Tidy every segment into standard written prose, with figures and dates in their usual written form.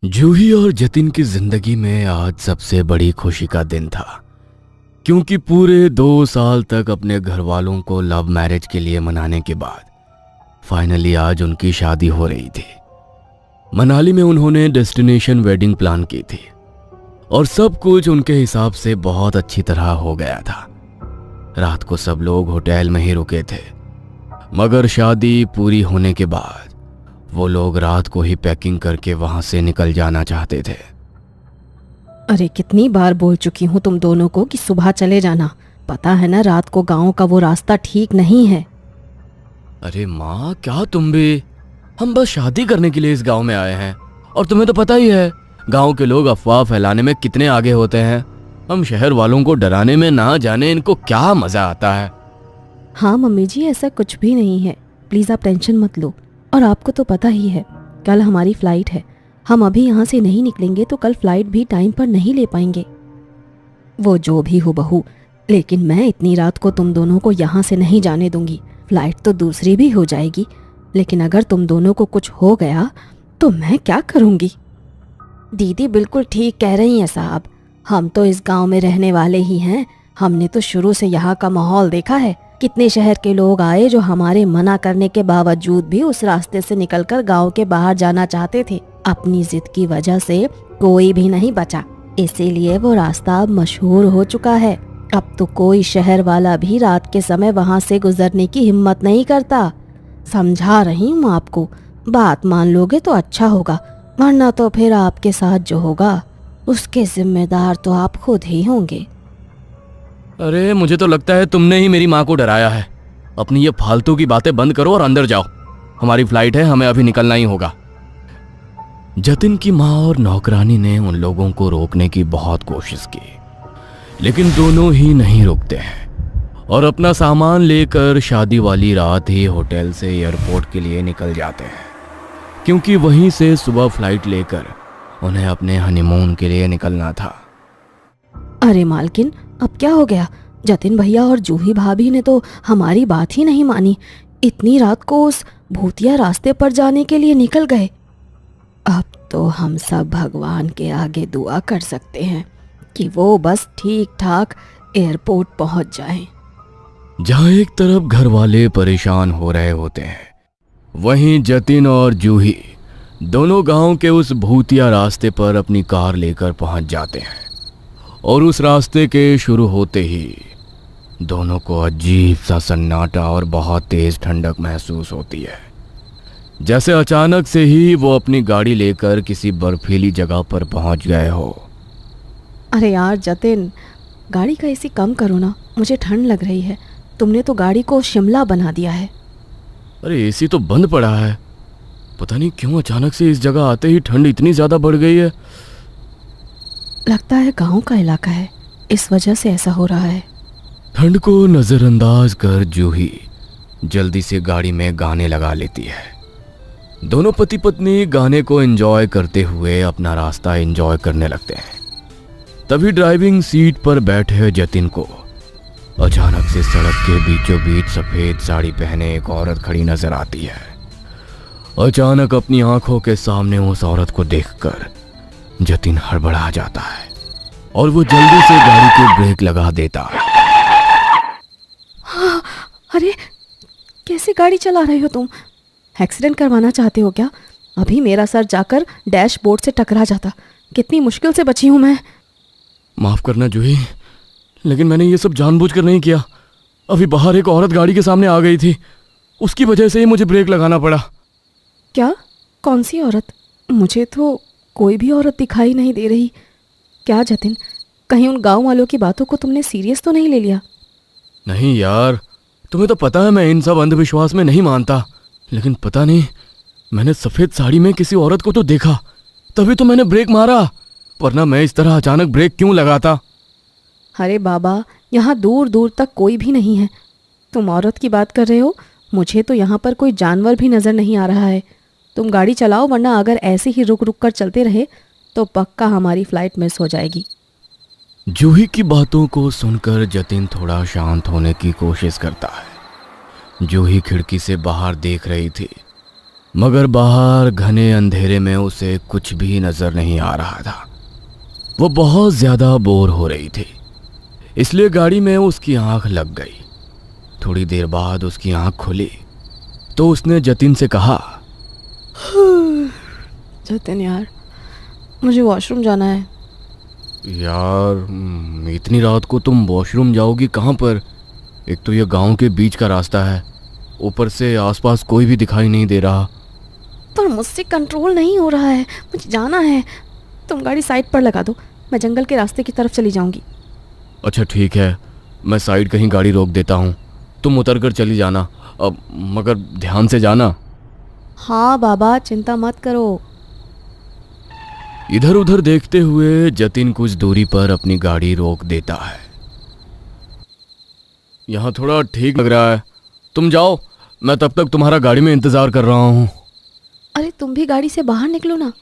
जूही और जतिन की जिंदगी में आज सबसे बड़ी खुशी का दिन था, क्योंकि पूरे 2 साल तक अपने घर वालों को लव मैरिज के लिए मनाने के बाद फाइनली आज उनकी शादी हो रही थी। मनाली में उन्होंने डेस्टिनेशन वेडिंग प्लान की थी और सब कुछ उनके हिसाब से बहुत अच्छी तरह हो गया था। रात को सब लोग होटल में ही रुके थे, मगर शादी पूरी होने के बाद वो लोग रात को ही पैकिंग करके वहां से निकल जाना चाहते थे। अरे कितनी बार बोल चुकी हूँ तुम दोनों को कि सुबह चले जाना। पता है ना रात को गांव का वो रास्ता ठीक नहीं है। अरे माँ, क्या तुम भी? हम बस शादी करने के लिए इस गांव में आए हैं और तुम्हें तो पता ही है गांव के लोग अफवाह फैलाने में कितने आगे होते हैं। हम शहर वालों को डराने में ना जाने इनको क्या मजा आता है। हाँ मम्मी जी, ऐसा कुछ भी नहीं है, प्लीज आप टेंशन मत लो। और आपको तो पता ही है कल हमारी फ्लाइट है। हम अभी यहाँ से नहीं निकलेंगे तो कल फ्लाइट भी टाइम पर नहीं ले पाएंगे। वो जो भी हो बहू, लेकिन मैं इतनी रात को तुम दोनों को यहाँ से नहीं जाने दूंगी। फ्लाइट तो दूसरी भी हो जाएगी, लेकिन अगर तुम दोनों को कुछ हो गया तो मैं क्या करूँगी? दीदी बिल्कुल ठीक कह रही हैं साहब, हम तो इस गांव में रहने वाले ही हैं। हमने तो शुरू से यहाँ का माहौल देखा है। कितने शहर के लोग आए जो हमारे मना करने के बावजूद भी उस रास्ते से निकलकर गांव के बाहर जाना चाहते थे। अपनी जिद की वजह से कोई भी नहीं बचा, इसीलिए वो रास्ता अब मशहूर हो चुका है। अब तो कोई शहर वाला भी रात के समय वहां से गुजरने की हिम्मत नहीं करता। समझा रही हूँ आपको, बात मान लोगे तो अच्छा होगा, वरना तो फिर आपके साथ जो होगा उसके जिम्मेदार तो आप खुद ही होंगे। अरे मुझे तो लगता है तुमने ही मेरी माँ को डराया है। अपनी ये फालतू की बातें बंद करो और अंदर जाओ। हमारी फ्लाइट है, हमें अभी निकलना ही होगा। जतिन की माँ और नौकरानी ने उन लोगों को रोकने की बहुत कोशिश की, लेकिन दोनों ही नहीं रुकते हैं और अपना सामान लेकर शादी वाली रात ही होटल से एयरपोर्ट के लिए निकल जाते हैं, क्योंकि वहीं से सुबह फ्लाइट लेकर उन्हें अपने हनीमून के लिए निकलना था। अरे मालकिन, अब क्या हो गया? जतिन भैया और जूही भाभी ने तो हमारी बात ही नहीं मानी। इतनी रात को उस भूतिया रास्ते पर जाने के लिए निकल गए। अब तो हम सब भगवान के आगे दुआ कर सकते हैं कि वो बस ठीक ठाक एयरपोर्ट पहुंच जाएं। जहां एक तरफ घर वाले परेशान हो रहे होते हैं, वहीं जतिन और जूही दोनों गांव के उस भूतिया रास्ते पर अपनी कार लेकर पहुंच जाते हैं और उस रास्ते के शुरू होते ही दोनों को अजीब सा सन्नाटा और बहुत तेज ठंडक महसूस होती है, जैसे अचानक से ही वो अपनी गाड़ी लेकर किसी बर्फीली जगह पर पहुंच गए हो। अरे यार जतिन, गाड़ी का एसी कम करो ना, मुझे ठंड लग रही है। तुमने तो गाड़ी को शिमला बना दिया है। अरे एसी तो बंद पड़ा है, पता नहीं क्यों अचानक से इस जगह आते ही ठंड इतनी ज्यादा बढ़ गई है। लगता है गांव का इलाका है, इस वजह से ऐसा हो रहा है। ठंड को नजरअंदाज कर जूही जल्दी से गाड़ी में गाने लगा लेती है। दोनों पति पत्नी गाने को एंजॉय करते हुए अपना रास्ता एंजॉय करने लगते हैं। तभी ड्राइविंग सीट पर बैठे जतिन को अचानक से सड़क के बीचों बीच सफेद साड़ी पहने एक औरत खड़ी नजर आती है। अचानक अपनी आंखों के सामने उस औरत को देखकर जतिन हड़बड़ा जाता है और वो जल्दी से गाड़ी की ब्रेक लगा देता है। हाँ, अरे कैसे गाड़ी चला रहे हो तुम? एक्सीडेंट करवाना चाहते हो क्या? अभी मेरा सर जाकर डैशबोर्ड से टकरा जाता। कितनी मुश्किल से बची हूँ मैं। माफ करना जूही, लेकिन मैंने ये सब जानबूझकर नहीं किया। अभी बाहर एक औरत गाड़ी के सामने आ गई थी, उसकी वजह से ही मुझे ब्रेक लगाना पड़ा। क्या? कौन सी औरत? मुझे तो कोई भी औरत दिखाई नहीं दे रही। क्या जतिन, कहीं उन गांव वालों की बातों को तुमने सीरियस तो नहीं ले लिया? नहीं यार, तुम्हें तो पता है मैं इन सब अंधविश्वास में नहीं मानता, लेकिन पता नहीं मैंने सफेद साड़ी में किसी औरत को तो देखा, तभी तो मैंने ब्रेक मारा, वरना मैं इस तरह अचानक ब्रेक क्यों लगाता। अरे बाबा, यहाँ दूर दूर तक कोई भी नहीं है। तुम औरत की बात कर रहे हो, मुझे तो यहाँ पर कोई जानवर भी नजर नहीं आ रहा है। तुम गाड़ी चलाओ, वरना अगर ऐसे ही रुक रुक कर चलते रहे तो पक्का हमारी फ्लाइट मिस हो जाएगी। जूही की बातों को सुनकर जतिन थोड़ा शांत होने की कोशिश करता है। जूही खिड़की से बाहर देख रही थी। मगर बाहर घने अंधेरे में उसे कुछ भी नजर नहीं आ रहा था। वो बहुत ज्यादा बोर हो रही थी, इसलिए गाड़ी में उसकी आंख लग गई। थोड़ी देर बाद उसकी आंख खुली तो उसने जतिन से कहा, जतिन यार, मुझे वॉशरूम जाना है। यार इतनी रात को तुम वॉशरूम जाओगी कहाँ पर? एक तो ये गांव के बीच का रास्ता है, ऊपर से आसपास कोई भी दिखाई नहीं दे रहा। पर मुझसे कंट्रोल नहीं हो रहा है, मुझे जाना है। तुम गाड़ी साइड पर लगा दो, मैं जंगल के रास्ते की तरफ चली जाऊंगी। अच्छा ठीक है, मैं साइड कहीं गाड़ी रोक देता हूँ, तुम उतर कर चली जाना। अब मगर ध्यान से जाना। हाँ बाबा, चिंता मत करो। इधर उधर देखते हुए जतिन कुछ दूरी पर अपनी गाड़ी रोक देता है। यहाँ थोड़ा ठीक लग रहा है, तुम जाओ, मैं तब तक तुम्हारा गाड़ी में इंतजार कर रहा हूँ। अरे तुम भी गाड़ी से बाहर निकलो ना,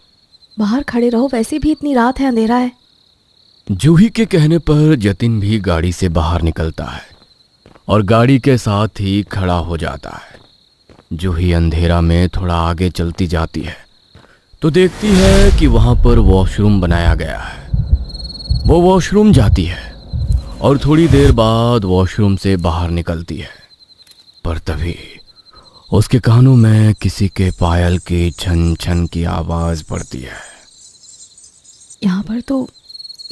बाहर खड़े रहो, वैसे भी इतनी रात है, अंधेरा है। जूही के कहने पर जतिन भी गाड़ी से बाहर निकलता है और गाड़ी के साथ ही खड़ा हो जाता है। जूही अंधेरा में थोड़ा आगे चलती जाती है तो देखती है कि वहां पर वॉशरूम बनाया गया है। वो वॉशरूम जाती है और थोड़ी देर बाद वॉशरूम से बाहर निकलती है, पर तभी उसके कानों में किसी के पायल की छन छन की आवाज पड़ती है। यहाँ पर तो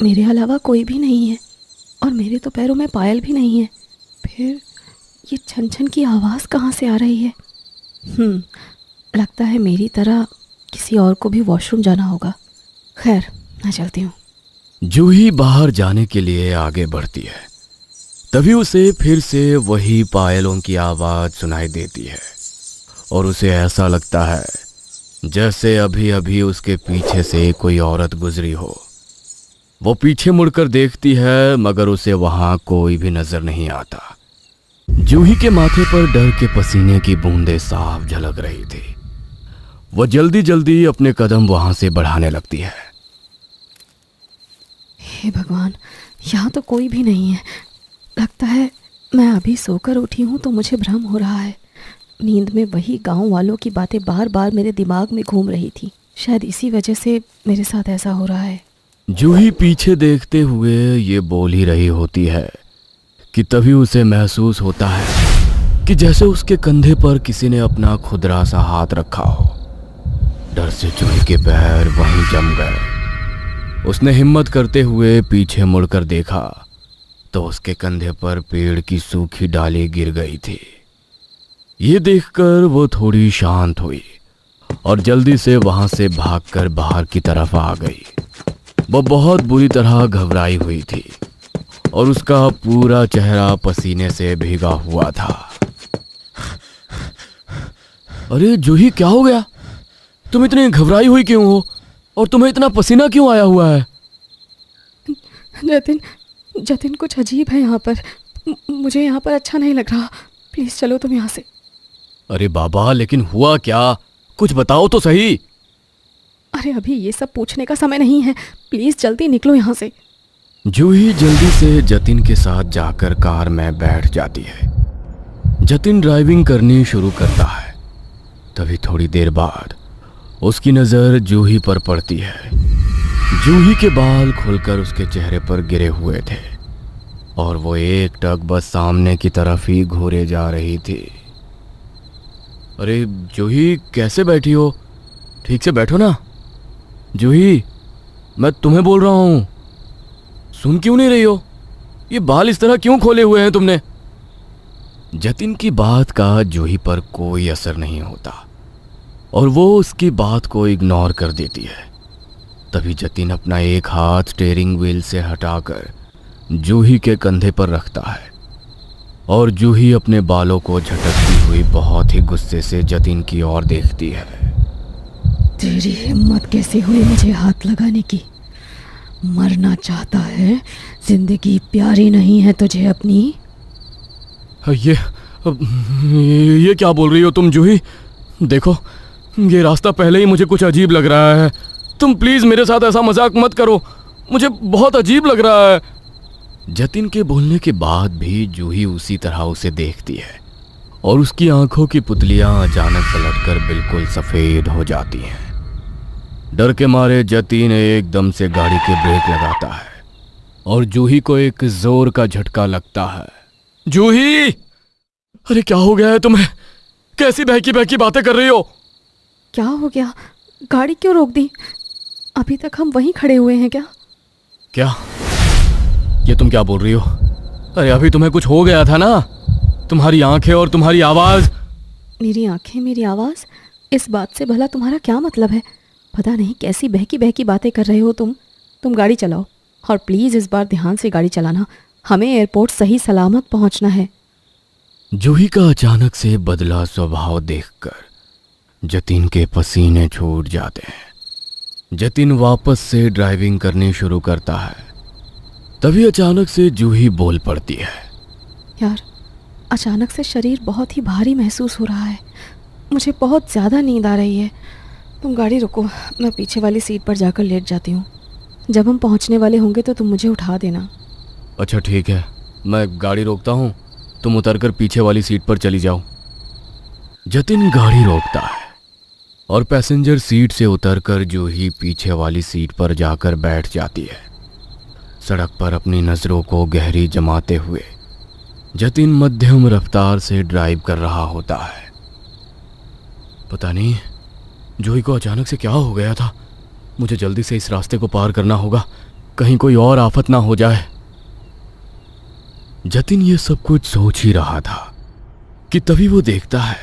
मेरे अलावा कोई भी नहीं है और मेरे तो पैरों में पायल भी नहीं है, फिर ये छन छन की आवाज़ कहाँ से आ रही है? लगता है मेरी तरह किसी और को भी वॉशरूम जाना होगा। खैर, मैं चलती हूँ। जूही बाहर जाने के लिए आगे बढ़ती है, तभी उसे फिर से वही पायलों की आवाज सुनाई देती है और उसे ऐसा लगता है जैसे अभी अभी उसके पीछे से कोई औरत गुजरी हो। वो पीछे मुड़कर देखती है मगर उसे वहां कोई भी नजर नहीं आता। जूही के माथे पर डर के पसीने की बूंदें साफ झलक रही थी। वो जल्दी जल्दी अपने कदम वहां से बढ़ाने लगती है। हे भगवान, यहाँ तो कोई भी नहीं है। लगता है मैं अभी सोकर उठी हूँ तो मुझे भ्रम हो रहा है। नींद में वही गांव वालों की बातें बार बार मेरे दिमाग में घूम रही थी। शायद इसी वजह से मेरे साथ ऐसा हो रहा है। जूही पीछे देखते हुए ये बोल ही रही होती है कि तभी उसे महसूस होता है कि जैसे उसके कंधे पर किसी ने अपना खुदरा सा हाथ रखा हो। डर से जूही के पैर वहीं जम गए। उसने हिम्मत करते हुए पीछे मुड़कर देखा तो उसके कंधे पर पेड़ की सूखी डाली गिर गई थी। ये देखकर वो थोड़ी शांत हुई और जल्दी से वहां से भागकर बाहर की तरफ आ गई। वो बहुत बुरी तरह घबराई हुई थी और उसका पूरा चेहरा पसीने से भीगा हुआ था। अरे जूही, क्या हो गया? तुम इतनी घबराई हुई क्यों हो और तुम्हें इतना पसीना क्यों आया हुआ है? जतिन कुछ अजीब है यहाँ पर। मुझे यहाँ पर अच्छा नहीं लग रहा। प्लीज चलो तुम यहाँ से। अरे बाबा, लेकिन हुआ क्या? कुछ बताओ तो सही। अरे अभी ये सब पूछने का समय नहीं है, प्लीज जल्दी निकलो यहाँ से। जूही जल्दी से जतिन के साथ जाकर कार में बैठ जाती है। जतिन ड्राइविंग करनी शुरू करता है। तभी थोड़ी देर बाद उसकी नज़र जूही पर पड़ती है। जूही के बाल खुलकर उसके चेहरे पर गिरे हुए थे और वो एक टक बस सामने की तरफ ही घूरे जा रही थी। अरे जूही, कैसे बैठी हो? ठीक से बैठो ना। जूही, मैं तुम्हें बोल रहा हूँ, सुन क्यों नहीं रही हो? ये बाल इस तरह क्यों खोले हुए हैं तुमने? जतिन की बात का जूही पर कोई असर नहीं होता और वो उसकी बात को इग्नोर कर देती है। तभी जतिन अपना एक हाथ स्टीयरिंग व्हील से हटाकर जूही के कंधे पर रखता है और जूही अपने बालों को झटकती हुई बहुत ही गुस्से से जतिन की ओर देखती है। तेरी हिम्मत कैसे हुई मुझे हाथ लगाने की? मरना चाहता है? जिंदगी प्यारी नहीं है तुझे अपनी? ये क्या बोल रही हो तुम जूही? देखो, ये रास्ता पहले ही मुझे कुछ अजीब लग रहा है। तुम प्लीज मेरे साथ ऐसा मजाक मत करो, मुझे बहुत अजीब लग रहा है। जतिन के बोलने के बाद भी जूही उसी तरह उसे देखती है और उसकी आंखों की पुतलियां अचानक पलटकर बिल्कुल सफेद हो जाती हैं। डर के मारे जतिन एकदम से गाड़ी के ब्रेक लगाता है और जूही को एक जोर का झटका लगता है। जूही, अरे क्या हो गया है तुम्हें? कैसी बहकी बहकी बातें कर रही हो? क्या हो गया? गाड़ी क्यों रोक दी? अभी तक हम वहीं खड़े हुए हैं क्या? क्या? ये तुम क्या बोल रही हो? अरे अभी तुम्हें कुछ हो गया था ना? तुम्हारी आंखें और तुम्हारी आवाज। मेरी आंखें, मेरी आवाज? इस बात से भला तुम्हारा क्या मतलब है? पता नहीं कैसी बहकी बहकी बातें कर रहे हो तुम गाड़ी चलाओ, और प्लीज़ इस बार ध्यान से गाड़ी चलाना। हमें एयरपोर्ट सही सलामत पहुंचना है। जूही का अचानक से बदला स्वभाव देखकर जतिन के पसीने छूट जाते हैं। जतिन वापस से ड्राइविंग करनी शुरू करता है। तभी अचानक से जूही बोल पड़ती है। यार, अचानक से शरीर बहुत ही भारी महसूस हो रहा है। मुझे बहुत ज़्यादा नींद आ रही है। तुम गाड़ी रुको, मैं पीछे वाली सीट पर जाकर लेट जाती हूँ। जब हम पहुँचने वाले होंगे तो तुम मुझे उठा देना। अच्छा ठीक है, मैं गाड़ी रोकता हूँ, तुम उतरकर पीछे वाली सीट पर चली जाओ। जतिन गाड़ी रोकता है और पैसेंजर सीट से उतरकर जूही पीछे वाली सीट पर जाकर बैठ जाती है। सड़क पर अपनी नज़रों को गहरी जमाते हुए जतिन मध्यम रफ्तार से ड्राइव कर रहा होता है। पता नहीं जूही को अचानक से क्या हो गया था। मुझे जल्दी से इस रास्ते को पार करना होगा, कहीं कोई और आफत ना हो जाए। जतिन ये सब कुछ सोच ही रहा था कि तभी वो देखता है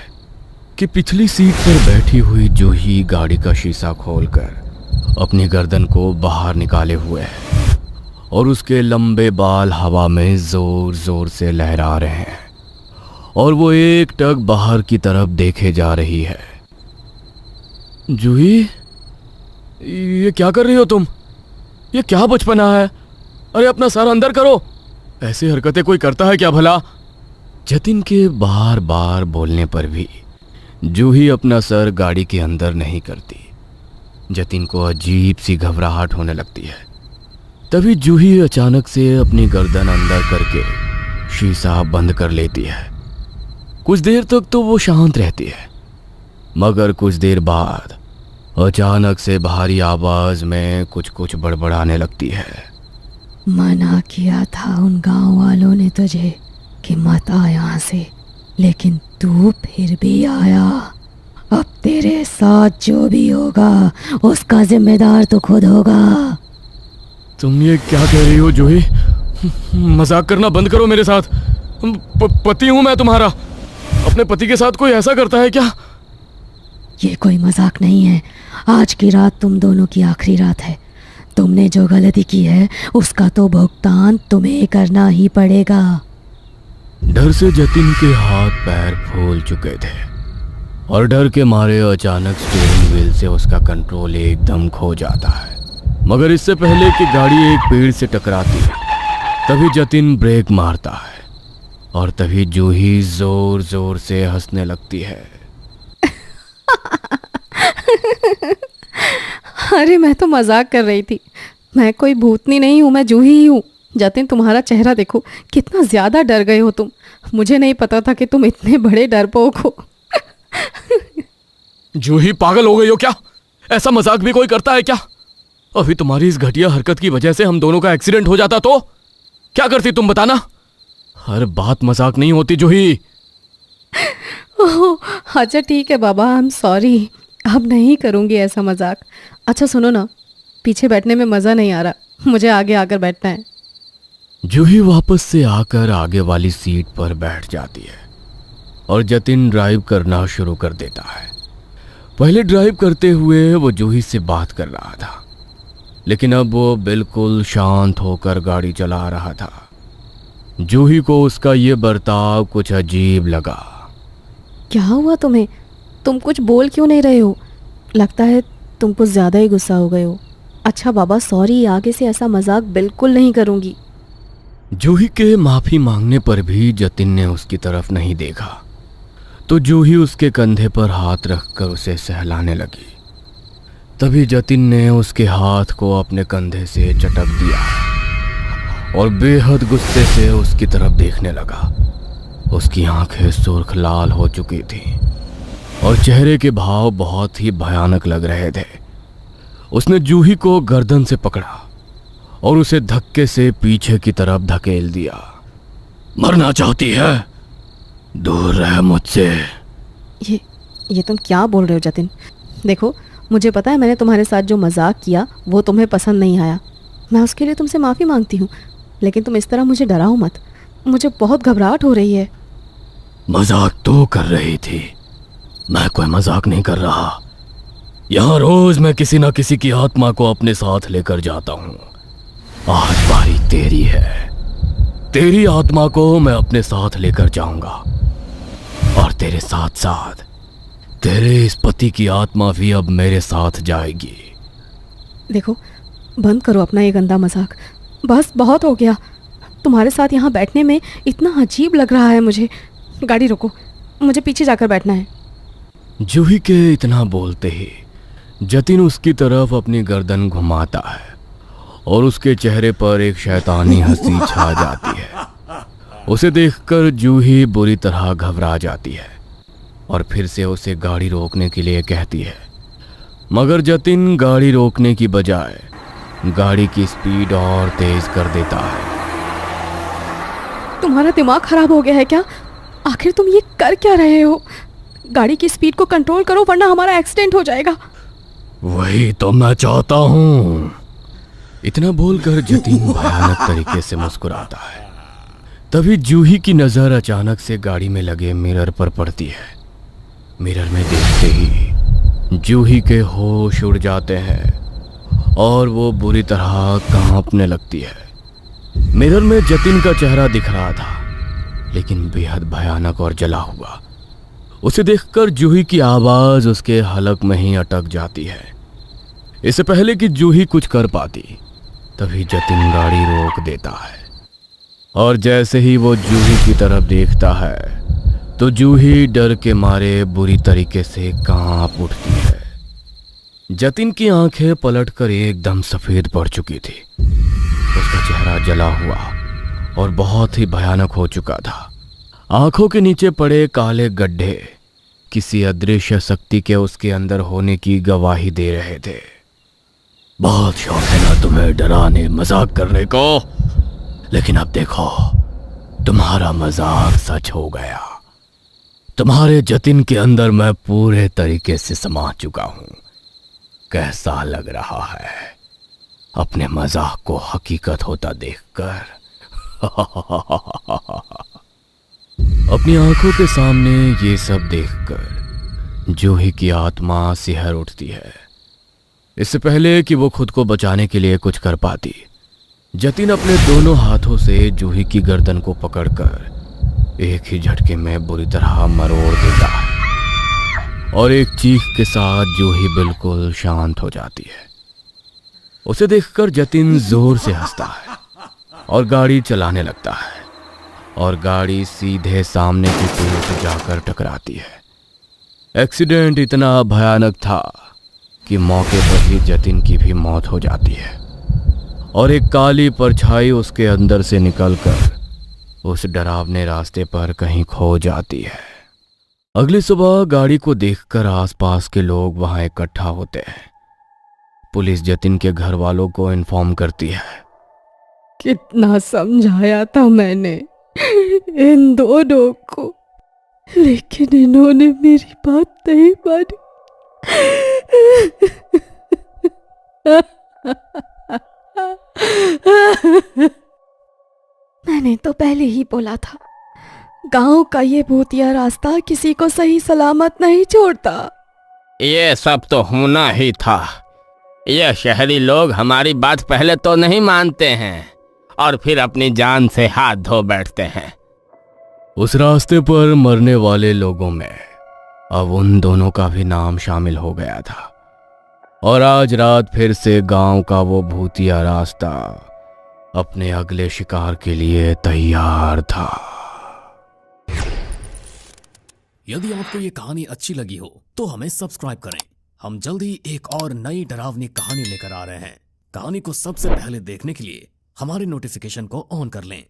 कि पिछली सीट पर बैठी हुई जूही गाड़ी का शीशा खोलकर अपनी गर्दन को बाहर निकाले हुए है और उसके लंबे बाल हवा में जोर जोर से लहरा रहे हैं और वो एक टक बाहर की तरफ देखे जा रही है। जूही, ये क्या कर रही हो तुम? ये क्या बचपना है? अरे अपना सर अंदर करो। ऐसी हरकतें कोई करता है क्या भला? जतिन के बार बार बोलने पर भी जूही अपना सर गाड़ी के अंदर नहीं करती। जतिन को अजीब सी घबराहट होने लगती है। तभी जूही अचानक से अपनी गर्दन अंदर करके शीशा बंद कर लेती है। कुछ देर तक तो वो शांत रहती है, मगर कुछ देर बाद अचानक से भारी आवाज में कुछ कुछ बड़बड़ाने लगती है। मना किया था उन गांव वालों ने तुझे कि मत आ यहाँ से, लेकिन तू फिर भी आया। अब तेरे साथ जो भी होगा उसका जिम्मेदार तो खुद होगा। तुम ये क्या कह रही हो जूही? मजाक करना बंद करो मेरे साथ। पति हूं मैं तुम्हारा। अपने पति के साथ कोई ऐसा करता है क्या? ये कोई मजाक नहीं है। आज की रात तुम दोनों की आखिरी रात है। तुमने जो गलती की है उसका तो भुगतान तुम्हें करना ही पड़ेगा। डर से जतिन के हाथ पैर फूल चुके थे और डर के मारे अचानक स्टीयरिंग व्हील से उसका कंट्रोल एकदम खो जाता है। मगर इससे पहले कि गाड़ी एक पेड़ से टकराती है, तभी जतिन ब्रेक मारता है और तभी जूही जोर जोर से हंसने लगती है। अरे मैं तो मजाक कर रही थी। मैं कोई भूतनी नहीं हूँ, मैं जूही ही हूँ। जतिन, तुम्हारा चेहरा देखो, कितना ज्यादा डर गए हो तुम। मुझे नहीं पता था कि तुम इतने बड़े डरपोक हो। जूही, पागल हो गई हो क्या? ऐसा मजाक भी कोई करता है क्या? अभी तुम्हारी इस घटिया हरकत की वजह से हम दोनों का एक्सीडेंट हो जाता तो क्या करती तुम बताना? हर बात मजाक नहीं होती जूही। ओह, अच्छा ठीक है बाबा, आई एम सॉरी। अब नहीं करूँगी ऐसा मजाक। अच्छा सुनो ना, पीछे बैठने में मज़ा नहीं आ रहा, मुझे आगे आकर बैठना है। जूही वापस से आकर आगे वाली सीट पर बैठ जाती है और जतिन ड्राइव करना शुरू कर देता है। पहले ड्राइव करते हुए वो जूही से बात कर रहा था, लेकिन अब वो बिल्कुल शांत होकर गाड़ी चला रहा था। जूही को उसका ये बर्ताव कुछ अजीब लगा। क्या हुआ तुम्हें? तुम कुछ बोल क्यों नहीं रहे हो? लगता है तुम कुछ ज़्यादा ही गुस्सा हो गए हो। अच्छा बाबा, सॉरी, आगे से ऐसा मजाक बिल्कुल नहीं करूँगी। जूही के माफ़ी मांगने पर भी जतिन ने उसकी तरफ नहीं देखा, तो जूही उसके कंधे पर हाथ रखकर उसे सहलाने लगी। तभी जतिन ने उसके हाथ को अपने कंधे से चटक दिया और बेहद गुस्से से उसकी तरफ देखने लगा। उसकी आंखें सुर्ख लाल हो चुकी थीं और चेहरे के भाव बहुत ही भयानक लग रहे थे। उसने जूही को गर्दन से पकड़ा और उसे धक्के से पीछे की तरफ धकेल दिया। मरना चाहती है? दूर रह मुझसे। ये तुम क्या बोल रहे हो जतिन? देखो, मुझे पता है मैंने तुम्हारे साथ जो मजाक किया वो तुम्हें पसंद नहीं आया। मैं उसके लिए तुमसे माफ़ी मांगती हूँ, लेकिन तुम इस तरह मुझे डराओ मत। मुझे बहुत घबराहट हो रही है। मजाक तो कर रही थी, मैं कोई मजाक नहीं कर रहा। यहाँ रोज मैं किसी न किसी की आत्मा को अपने साथ लेकर जाता हूँ। आज बारी तेरी है। तेरी आत्मा को मैं अपने साथ लेकर जाऊंगा और तेरे साथ साथ तेरे इस पति की आत्मा भी अब मेरे साथ जाएगी। देखो, बंद करो अपना ये गंदा मजाक। बस बहुत हो गया। तुम्हारे साथ यहाँ बैठने में इतना अजीब लग रहा है मुझे। गाड़ी रोको, मुझे पीछे जाकर बैठना है। जूही के इतना बोलते ही जतिन उसकी तरफ अपनी गर्दन घुमाता है और उसके चेहरे पर एक शैतानी हंसी छा जाती है। उसे देखकर जूही बुरी तरह घबरा जाती है और फिर से उसे गाड़ी रोकने के लिए कहती है, मगर जतिन गाड़ी रोकने की बजाय गाड़ी की स्पीड और तेज कर देता है। तुम्हारा दिमाग खराब हो गया है क्या? आखिर तुम ये कर क्या रहे हो? गाड़ी की स्पीड को कंट्रोल करो वरना हमारा एक्सीडेंट हो जाएगा। वही तो मैं चाहता हूँ। इतना बोलकर जतिन भयानक तरीके से मुस्कुराता है। तभी जूही की नजर अचानक से गाड़ी में लगे मिरर पर पड़ती है। मिरर में देखते ही जूही के होश उड़ जाते हैं और वो बुरी तरह कांपने लगती है। मिरर में जतिन का चेहरा दिख रहा था, लेकिन बेहद भयानक और जला हुआ। उसे देखकर जूही की आवाज उसके हलक में ही अटक जाती है। इससे पहले कि जूही कुछ कर पाती, तभी जतिन गाड़ी रोक देता है और जैसे ही वो जूही की तरफ देखता है तो जूही डर के मारे बुरी तरीके से कांप उठती है। जतिन की आंखें पलटकर एकदम सफेद पड़ चुकी थी। उसका चेहरा जला हुआ और बहुत ही भयानक हो चुका था। आंखों के नीचे पड़े काले गड्ढे किसी अदृश्य शक्ति के उसके अंदर होने की गवाही दे रहे थे। बहुत शौक है ना तुम्हें डराने मजाक करने को, लेकिन अब देखो तुम्हारा मजाक सच हो गया। तुम्हारे जतिन के अंदर मैं पूरे तरीके से समा चुका हूं। कैसा लग रहा है अपने मजाक को हकीकत होता देखकर? अपनी आंखों के सामने ये सब देखकर जूही की आत्मा सिहर उठती है। इससे पहले कि वो खुद को बचाने के लिए कुछ कर पाती, जतिन अपने दोनों हाथों से जूही की गर्दन को पकड़कर एक ही झटके में बुरी तरह मरोड़ देता है और एक चीख के साथ जूही बिल्कुल शांत हो जाती है। उसे देखकर जतिन जोर से हंसता है और गाड़ी चलाने लगता है और गाड़ी सीधे सामने के पेड़ से जाकर टकराती है। एक्सीडेंट इतना भयानक था कि मौके पर ही जतिन की भी मौत हो जाती है और एक काली परछाई उसके अंदर से निकलकर उस डरावने रास्ते पर कहीं खो जाती है। अगली सुबह गाड़ी को देखकर आसपास के लोग वहां इकट्ठा होते हैं। पुलिस जतिन के घर वालों को इन्फॉर्म करती है। कितना समझाया था मैंने इन दोनों को, लेकिन इन्होंने मेरी बात नहीं मानी। मैंने तो पहले ही बोला था, गांव का ये भूतिया रास्ता किसी को सही सलामत नहीं छोड़ता। ये सब तो होना ही था। ये शहरी लोग हमारी बात पहले तो नहीं मानते हैं और फिर अपनी जान से हाथ धो बैठते हैं। उस रास्ते पर मरने वाले लोगों में अब उन दोनों का भी नाम शामिल हो गया था और आज रात फिर से गांव का वो भूतिया रास्ता अपने अगले शिकार के लिए तैयार था। यदि आपको ये कहानी अच्छी लगी हो तो हमें सब्सक्राइब करें। हम जल्द ही एक और नई डरावनी कहानी लेकर आ रहे हैं। कहानी को सबसे पहले देखने के लिए हमारे नोटिफिकेशन को ऑन कर लें।